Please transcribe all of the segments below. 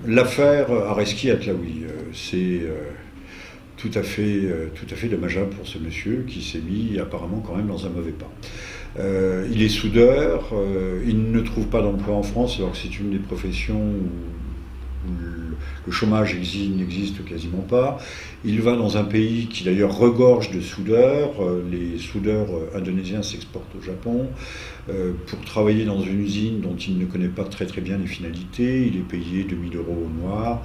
L'affaire Areski-Atlaoui, c'est tout à fait dommageable pour ce monsieur qui s'est mis apparemment quand même dans un mauvais pas. Il est soudeur, il ne trouve pas d'emploi en France alors que c'est une des professions où le chômage n'existe quasiment pas. Il va dans un pays qui d'ailleurs regorge de soudeurs. Les soudeurs indonésiens s'exportent au Japon pour travailler dans une usine dont il ne connaît pas très bien les finalités. Il est payé 2000 € au noir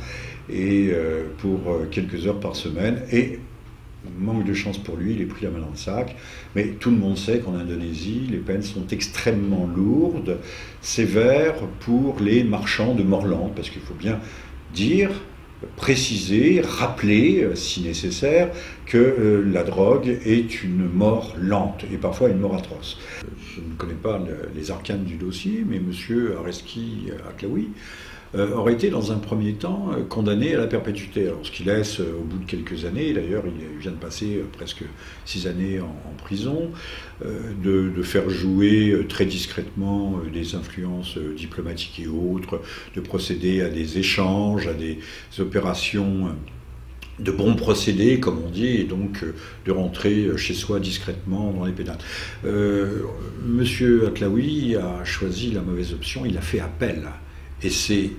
et pour quelques heures par semaine. Et manque de chance pour lui, il est pris la main dans le sac. Mais tout le monde sait qu'en Indonésie, les peines sont extrêmement lourdes, sévères pour les marchands de Morlantes, parce qu'il faut bien dire, préciser, rappeler, si nécessaire, que la drogue est une mort lente et parfois une mort atroce. Je ne connais pas les arcanes du dossier, mais M. Areski-Atlaoui aurait été dans un premier temps condamné à la perpétuité. Alors, ce qui laisse au bout de quelques années, d'ailleurs il vient de passer presque 6 années en prison, de faire jouer très discrètement des influences diplomatiques et autres, de procéder à des échanges, à des opérations de bons procédés, comme on dit, et donc de rentrer chez soi discrètement dans les pénales. Monsieur Atlaoui a choisi la mauvaise option, il a fait appel. Et c'est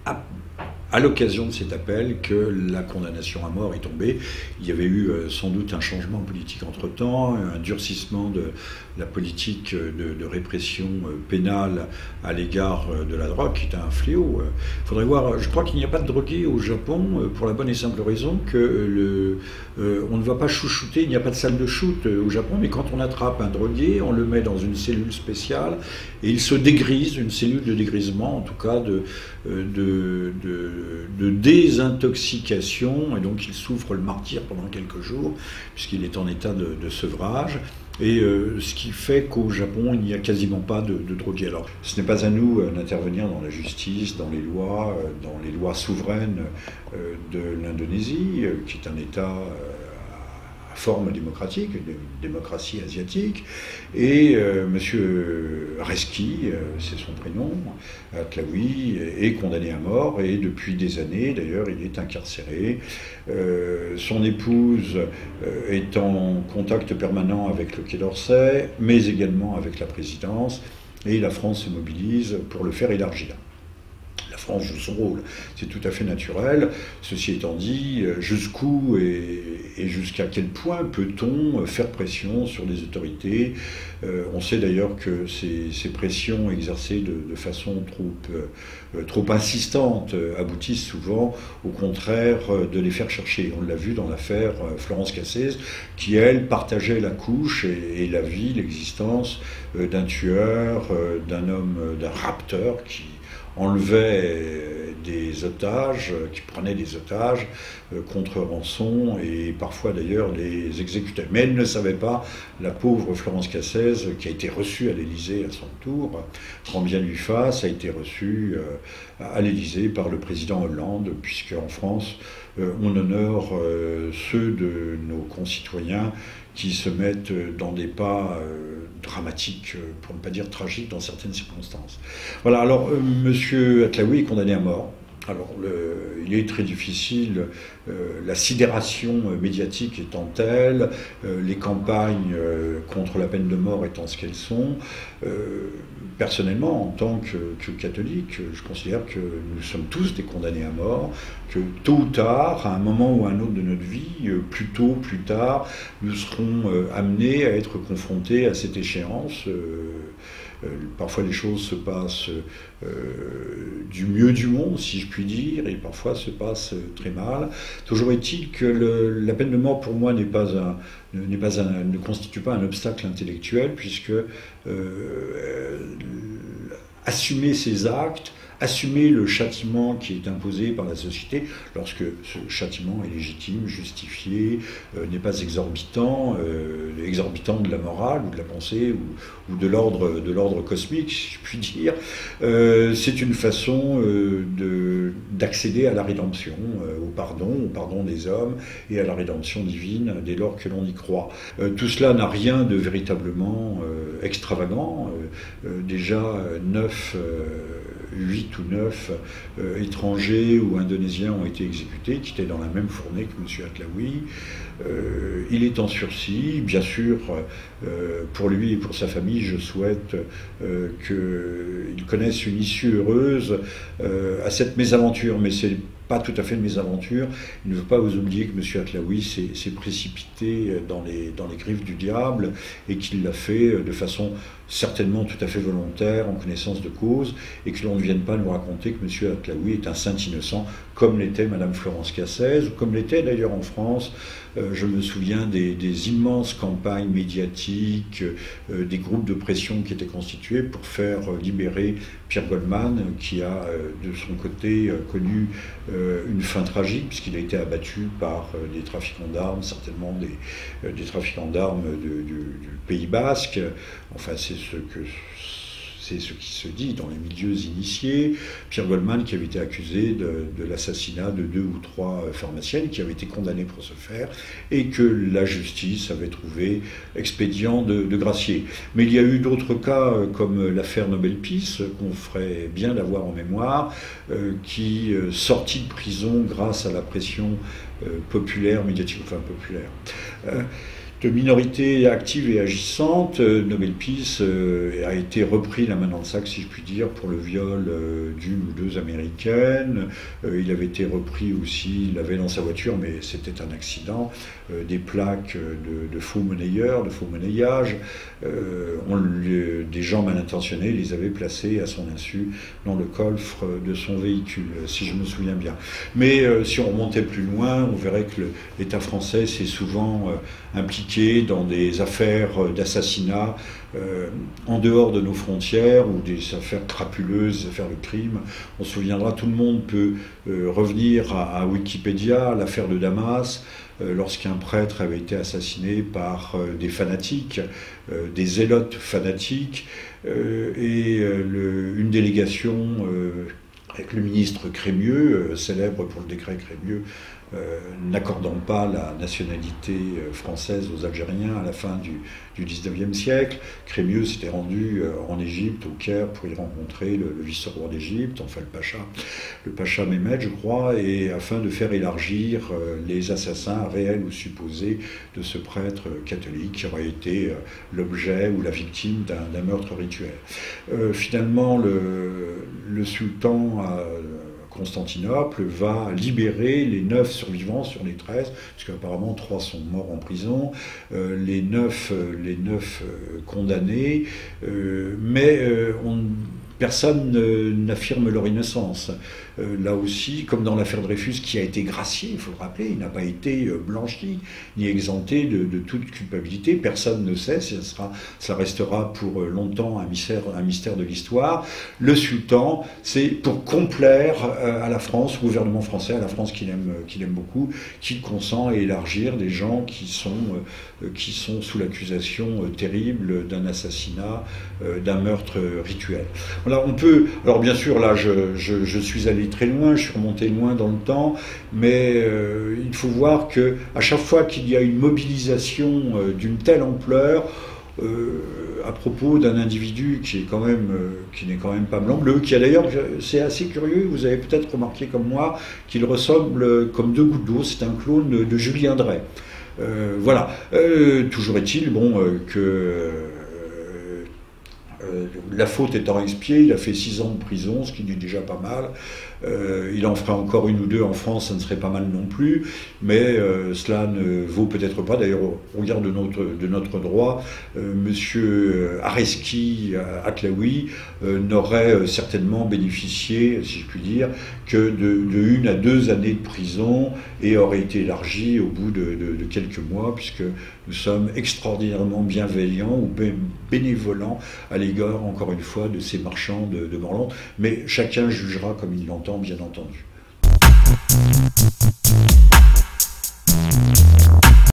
à l'occasion de cet appel que la condamnation à mort est tombée. Il y avait eu sans doute un changement politique entre-temps, un durcissement de la politique de répression pénale à l'égard de la drogue, qui est un fléau. Faudrait voir, je crois qu'il n'y a pas de drogués au Japon pour la bonne et simple raison que on ne va pas chouchouter, il n'y a pas de salle de shoot au Japon, mais quand on attrape un drogué, on le met dans une cellule spéciale et il se dégrise, une cellule de dégrisement, en tout cas de désintoxication, et donc il souffre le martyre pendant quelques jours, puisqu'il est en état de sevrage. Et ce qui fait qu'au Japon, il n'y a quasiment pas de drogués. Alors, ce n'est pas à nous d'intervenir dans la justice, dans les lois souveraines de l'Indonésie, qui est un État à forme démocratique, une démocratie asiatique. Et monsieur Areski, c'est son prénom, Atlaoui, est condamné à mort, et depuis des années, d'ailleurs, il est incarcéré. Son épouse est en contact permanent avec le Quai d'Orsay, mais également avec la présidence, et la France se mobilise pour le faire élargir. La France joue son rôle, c'est tout à fait naturel. Ceci étant dit, jusqu'où et jusqu'à quel point peut-on faire pression sur les autorités? On sait d'ailleurs que ces pressions exercées de façon trop insistante aboutissent souvent au contraire de les faire chercher. On l'a vu dans l'affaire Florence Cassez, qui elle partageait la couche et la vie, l'existence d'un tueur, d'un rapteur qui enlevait des otages, qui prenait des otages contre rançon et parfois d'ailleurs les exécutait. Mais elle ne savait pas, la pauvre Florence Cassez, qui a été reçue à l'Élysée à son tour, grand bien lui fasse, a été reçue à l'Élysée par le président Hollande, puisque en France, on honore ceux de nos concitoyens qui se mettent dans des pas dramatiques, pour ne pas dire tragiques, dans certaines circonstances. Voilà, alors monsieur Atlaoui est condamné à mort. Alors, il est très difficile, la sidération médiatique étant telle, les campagnes contre la peine de mort étant ce qu'elles sont. Personnellement, en tant que catholique, je considère que nous sommes tous des condamnés à mort, que tôt ou tard, à un moment ou à un autre de notre vie, plus tôt, plus tard, nous serons amenés à être confrontés à cette échéance. Parfois les choses se passent du mieux du monde, si je puis dire, et parfois se passent très mal. Toujours est-il que la peine de mort pour moi ne constitue pas un obstacle intellectuel, puisque assumer ses actes, assumer le châtiment qui est imposé par la société lorsque ce châtiment est légitime, justifié, n'est pas exorbitant, exorbitant de la morale ou de la pensée ou de l'ordre cosmique, si je puis dire. C'est une façon d'accéder à la rédemption, au pardon des hommes et à la rédemption divine dès lors que l'on y croit. Tout cela n'a rien de véritablement extravagant. Déjà 8 ou 9 étrangers ou indonésiens ont été exécutés, qui étaient dans la même fournée que M. Atlaoui. Il est en sursis. Bien sûr, pour lui et pour sa famille, je souhaite qu'il connaisse une issue heureuse à cette mésaventure. Mais c'est pas tout à fait une mésaventure. Il ne veut pas vous oublier que M. Atlaoui s'est précipité dans les griffes du diable et qu'il l'a fait de façon certainement tout à fait volontaire, en connaissance de cause, et que l'on ne vienne pas nous raconter que M. Atlaoui est un saint innocent, comme l'était Mme Florence Cassez, ou comme l'était d'ailleurs en France. Je me souviens des immenses campagnes médiatiques, des groupes de pression qui étaient constitués pour faire libérer Pierre Goldman, qui a de son côté connu une fin tragique, puisqu'il a été abattu par des trafiquants d'armes, certainement des trafiquants d'armes du Pays Basque. Enfin, c'est ce qui se dit dans les milieux initiés. Pierre Goldman qui avait été accusé de l'assassinat de 2 ou 3 pharmaciennes qui avaient été condamnées pour ce faire et que la justice avait trouvé expédient de gracier. Mais il y a eu d'autres cas comme l'affaire Nobel Peace, qu'on ferait bien d'avoir en mémoire, qui, sorti de prison grâce à la pression populaire, médiatique, enfin populaire, de minorités actives et agissantes, Nobel Peace a été repris la main dans le sac, si je puis dire, pour le viol d'une ou 2 Américaines. Il avait été repris aussi, il avait dans sa voiture, mais c'était un accident, des plaques de faux monnayeurs, de faux monnayage. Des gens mal intentionnés les avaient placés à son insu dans le coffre de son véhicule, si je me souviens bien. Mais si on remontait plus loin, on verrait que l'État français s'est souvent impliqué dans des affaires d'assassinat en dehors de nos frontières ou des affaires crapuleuses, des affaires de crime. On se souviendra, tout le monde peut revenir à Wikipédia, l'affaire de Damas, lorsqu'un prêtre avait été assassiné par des fanatiques, des zélotes fanatiques, et une délégation avec le ministre Crémieux, célèbre pour le décret Crémieux, n'accordant pas la nationalité française aux Algériens à la fin du XIXe siècle. Crémieux s'était rendu en Égypte, au Caire, pour y rencontrer le vice-roi d'Égypte, enfin le pacha Mehmed, je crois, et afin de faire élargir les assassins réels ou supposés de ce prêtre catholique qui aurait été l'objet ou la victime d'un meurtre rituel. Finalement, le sultan Constantinople va libérer les 9 survivants sur les 13, puisqu'apparemment 3 sont morts en prison, les 9 condamnés, mais personne n'affirme leur innocence. Là aussi, comme dans l'affaire Dreyfus, qui a été gracié, il faut le rappeler, il n'a pas été blanchi, ni exempté de toute culpabilité. Personne ne sait, ça restera pour longtemps un mystère de l'histoire. Le sultan, c'est pour complaire à la France, au gouvernement français, à la France qu'il aime beaucoup, qu'il consent à élargir des gens qui sont sous l'accusation terrible d'un assassinat, d'un meurtre rituel. Voilà, alors bien sûr, là, je suis allé très loin, je suis remonté loin dans le temps, mais il faut voir que à chaque fois qu'il y a une mobilisation d'une telle ampleur, à propos d'un individu qui n'est quand même pas blanc-bleu, qui a d'ailleurs, c'est assez curieux, vous avez peut-être remarqué comme moi, qu'il ressemble comme 2 gouttes d'eau, c'est un clone de Julien Drey. Voilà. Toujours est-il, que la faute étant expiée, il a fait 6 ans de prison, ce qui est déjà pas mal. Il en ferait encore 1 ou 2 en France, ça ne serait pas mal non plus, mais cela ne vaut peut-être pas. D'ailleurs, au regard de notre droit, Monsieur Areski Atlaoui n'aurait certainement bénéficié, si je puis dire, que de 1 à 2 années de prison et aurait été élargi au bout de quelques mois, puisque Nous sommes extraordinairement bienveillants ou bénévolents à l'égard, encore une fois, de ces marchands de Morlandes. Mais chacun jugera comme il l'entend, bien entendu.